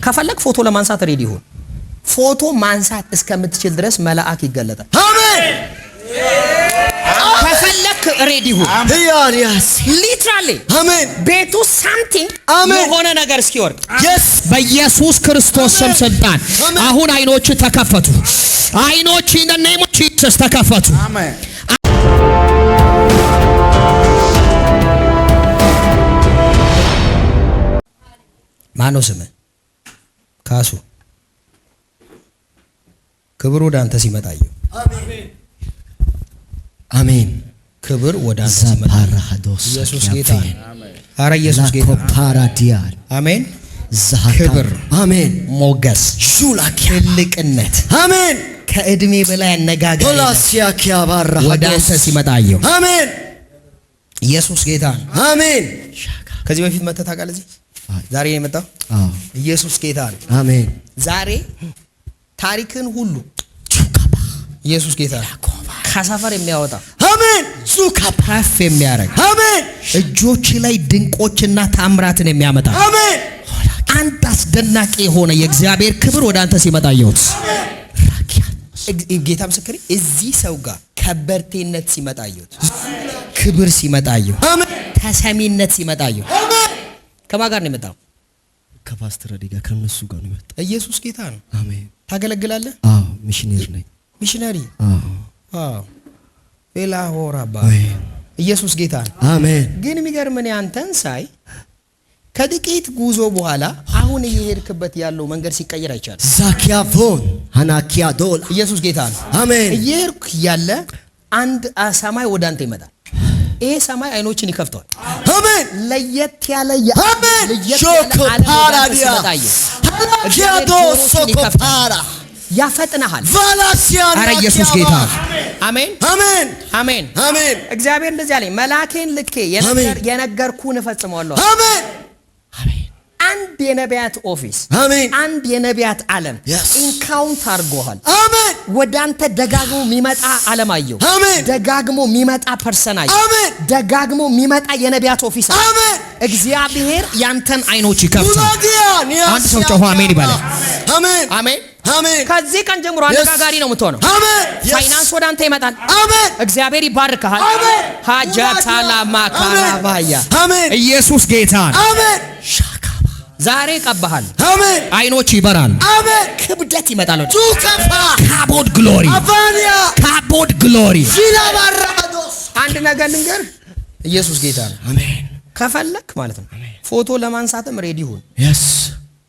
ከፈለክ ፎቶ ለማንሳት ሬዲ ሁን። ፎቶ ማንሳት እስከምትችል ድረስ መልአክ ይገለጣል። አሜን። ከፈለክ ሬዲ ሁን። ያስ ሊትራሊ አሜን። ቤቱ ሳምቲንግ የሆነ ነገር እስኪወርቅ በኢየሱስ ክርስቶስ ስም ስልጣን አሁን አይኖች ተከፈቱ። አይኖች in the name of Jesus ተከፈቱ። አሜን። ማነው ስምህ? ካሱ። ክብር ወደ አንተ ሲመጣየው አሜን። ክብር ወደ አንተ ሲመጣ ኢየሱስ ጌታ ነው። አረ ኢየሱስ ጌታ ነው። ፓራዲያል አሜን። ክብር አሜን። ሞገስ ትልቅነት አሜን። ከእድሜ በላይ አነጋገር ቶላሲያኪያ ባራ ወደ አንተ ሲመጣየው አሜን። ኢየሱስ ጌታ ነው። አሜን። ከዚህ በፊት መተህ ታውቃለህ? እዚህ ዛሬ ነው የመጣው። ኢየሱስ ጌታ ነው። አሜን። ዛሬ ታሪክን ሁሉ ኢየሱስ ጌታ ነው ከሰፈር የሚያወጣ አሜን። ዙካ ፓፍ የሚያረግ አሜን። እጆች ላይ ድንቆችና ታምራትን የሚያመጣ አሜን። አንድ አስደናቂ የሆነ የእግዚአብሔር ክብር ወደ አንተ ሲመጣየውት ጌታ ምስክሬ እዚህ ሰው ጋር ከበርቴነት ሲመጣየውት ክብር ሲመጣየው አሜን። ተሰሚነት ሲመጣየው አሜን። ከማን ጋር ነው የመጣው? ከፓስተር አዲጋ ከነሱ ጋር ነው የመጣው። ኢየሱስ ጌታ ነው። አሜን። ታገለግላለህ? ሚሽነሪ ነኝ። ሚሽነሪ ሌላ ሆራባ አሜን። ኢየሱስ ጌታ ነው። አሜን። ግን የሚገርምን አንተን ሳይ ከጥቂት ጉዞ በኋላ አሁን እየሄድክበት ያለው መንገድ ሲቀየር አይቻልም። ዛኪያፎን ሃናኪያ ዶላ ኢየሱስ ጌታ ነው። አሜን። እየሄድክ ያለ አንድ ሰማይ ወደ አንተ ይመጣል። ይሄ ሰማይ አይኖችን ይከፍቷል። አሜን። ለየት ያለ አሜን። ለየት ሾኮ ያለ ፓራዲያ ሃናኪያ ዶሶኮ ፓራ ያፈጥናል። ቫላሲያን አረ ኢየሱስ ጌታ አሜን። አሜን። አሜን። አሜን። እግዚአብሔር እንደዚህ አለኝ፣ መልአኬን ልኬ የነገርኩህን እፈጽመዋለሁ። አሜን። አንድ የነቢያት ኦፊስ አሜን። አንድ የነቢያት ዓለም ኢንካውንተር አድርጎሃል። አሜን። ወደ አንተ ደጋግሞ የሚመጣ ዓለማየሁ አሜን። ደጋግሞ የሚመጣ ፐርሰናይ አሜን። ደጋግሞ የሚመጣ የነቢያት ኦፊስ አሜን። እግዚአብሔር ያንተን አይኖች ይከፍታል። አንድ ሰው ጮሆ አሜን ይበላል። አሜን። አሜን። አሜን። ከዚህ ቀን ጀምሮ አነጋጋሪ ነው የምትሆነው። አሜን። ፋይናንስ ወደ አንተ ይመጣል። አሜን። እግዚአብሔር ይባርክሃል። አሜን። ሃጃታላ ማካራባያ አሜን። ኢየሱስ ጌታ ነው። አሜን። ዛሬ ቀባሃል። አሜን። አይኖች ይበራል። አሜን። ክብደት ይመጣል። ዙካፋ ካቦድ ግሎሪ አቫኒያ ካቦድ ግሎሪ ዚላ ባራዶስ አንድ ነገር ልንገር፣ ኢየሱስ ጌታ ነው። አሜን። ከፈለክ ማለት ነው ፎቶ ለማንሳትም ሬዲ ሁን። የስ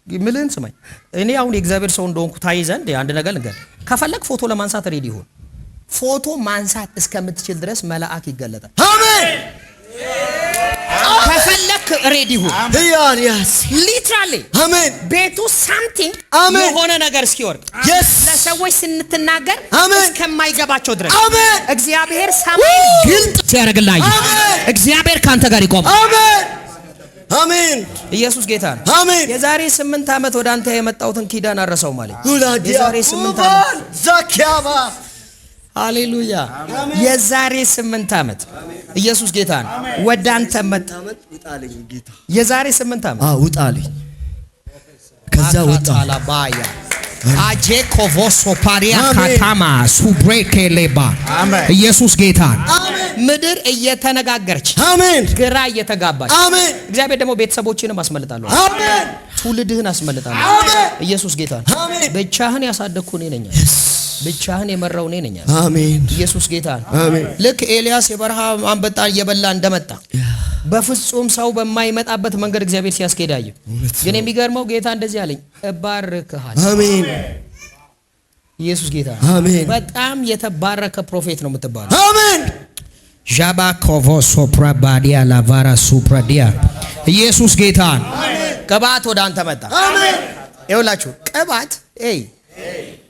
ምልን ስማኝ፣ እኔ አሁን የእግዚአብሔር ሰው እንደሆንኩ ታይ ዘንድ አንድ ነገር ልንገር፣ ከፈለክ ፎቶ ለማንሳት ሬዲ ሁን። ፎቶ ማንሳት እስከምትችል ድረስ መልአክ ይገለጣል። አሜን። ከፈለክ ሬዲ ሁን። ያስ ሊትራሊ አሜን። ቤቱ ሳምቲንግ የሆነ ነገር እስኪወርቅ የስ ለሰዎች ስንትናገር እስከማይገባቸው ድረስ አሜን። እግዚአብሔር ሰማይ ግልጥ ሲያደርግልህ እግዚአብሔር ካንተ ጋር ይቆማል። አሜን። አሜን። ኢየሱስ ጌታ ነው። አሜን። የዛሬ 8 ዓመት ወደ አንተ የመጣሁትን ኪዳን አረሳው ማለት የዛሬ 8 ዓመት ዛኪያባ ሃሌሉያ። የዛሬ 8 ዓመት ኢየሱስ ጌታ ነው። ወደ አንተ መጣ። ውጣልኝ ጌታ። የዛሬ 8 ዓመት ውጣልኝ። ከዛ ወጣ ባያ አጄ ኮቮሶ ፓሪያ ካታማ ሱብሬኬ ሌባ ኢየሱስ ጌታ ነው። ምድር እየተነጋገረች አሜን። ግራ እየተጋባች አሜን። እግዚአብሔር ደግሞ ቤተሰቦችንም አስመልጣለሁ። አሜን። ትውልድህን አስመልጣለሁ። አሜን። ኢየሱስ ጌታ ነው። አሜን። ብቻህን ያሳደግኩ እኔ ነኝ። ብቻህን የመራው እኔ ነኝ። አሜን። ኢየሱስ ጌታ ነው። አሜን። ልክ ኤልያስ የበረሃ አንበጣ እየበላ እንደመጣ በፍጹም ሰው በማይመጣበት መንገድ እግዚአብሔር ሲያስኬድ አየሁ። ግን የሚገርመው ጌታ እንደዚህ አለኝ፣ እባርክሃለሁ። አሜን። ኢየሱስ ጌታ አሜን። በጣም የተባረከ ፕሮፌት ነው የምትባለው። አሜን። ዣባ ኮቮ ሶፕራባዲያ ላቫራ ሱፕራዲያ ኢየሱስ ጌታ ነው። ቅባት ወደ አንተ መጣ። አሜን። ይኸውላችሁ ቅባት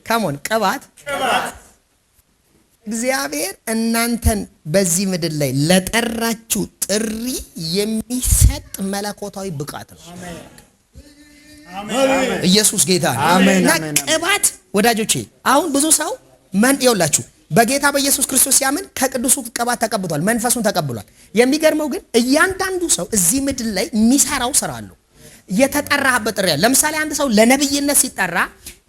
ካሞን ቅባት እግዚአብሔር እናንተን በዚህ ምድር ላይ ለጠራችሁ ጥሪ የሚሰጥ መለኮታዊ ብቃት ነው። ኢየሱስ ጌታ ነው። እና ቅባት ወዳጆቼ አሁን ብዙ ሰው ይኸውላችሁ በጌታ በኢየሱስ ክርስቶስ ሲያምን ከቅዱሱ ቅባት ተቀብቷል፣ መንፈሱን ተቀብሏል። የሚገርመው ግን እያንዳንዱ ሰው እዚህ ምድር ላይ የሚሰራው ስራ አለው። የተጠራህበት ጥሪ አለ። ለምሳሌ አንድ ሰው ለነብይነት ሲጠራ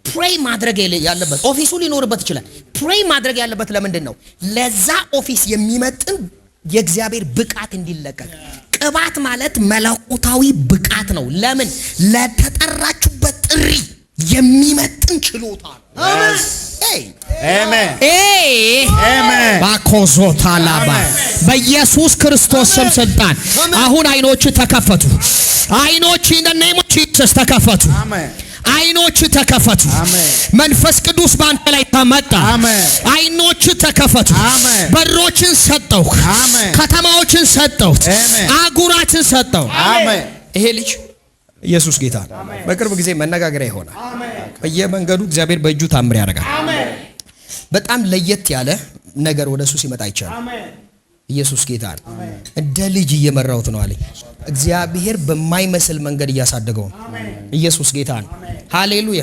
ፕሬይ ማድረግ ያለበት ኦፊሱ ሊኖርበት ይችላል። ፕሬይ ማድረግ ያለበት ለምንድን ነው? ለዛ ኦፊስ የሚመጥን የእግዚአብሔር ብቃት እንዲለቀቅ። ቅባት ማለት መለኮታዊ ብቃት ነው። ለምን? ለተጠራችሁበት ጥሪ የሚመጥን ችሎታ ነው። አሜን አሜን። ባኮዞታላባ በኢየሱስ ክርስቶስ ስም ስልጣን አሁን አይኖች ተከፈቱ። አይኖች in the name of Jesus ተከፈቱ። አሜን። አይኖች ተከፈቱ። መንፈስ ቅዱስ ባንተ ላይ ተመጣ። አይኖች ተከፈቱ። በሮችን ሰጠው። ከተማዎችን ሰጠው። አጉራትን ሰጠው። ይሄ ልጅ ኢየሱስ ጌታ በቅርብ ጊዜ መነጋገሪያ ይሆናል። በየመንገዱ እግዚአብሔር በእጁ ታምር ያደርጋል። በጣም ለየት ያለ ነገር ወደሱ ሲመጣ ይቻላል። ኢየሱስ ጌታ እንደ ልጅ እየመራውት ነው አለኝ። እግዚአብሔር በማይመስል መንገድ እያሳደገው ነው። ኢየሱስ ጌታ ነው። ሃሌሉያ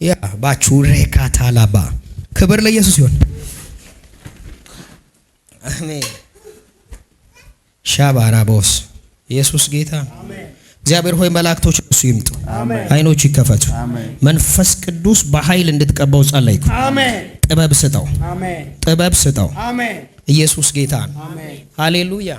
ያ ባቹሬካታላባ ክብር ለኢየሱስ ይሁን። አሜን ሻባራቦስ ኢየሱስ ጌታ እግዚአብሔር ሆይ መላእክቶች እሱ ይምጡ። አይኖች ይከፈቱ። መንፈስ ቅዱስ በኃይል እንድትቀባው ጸለይኩ። ጥበብ ስጠው። ጥበብ ስጠው። ኢየሱስ ጌታ ሃሌሉያ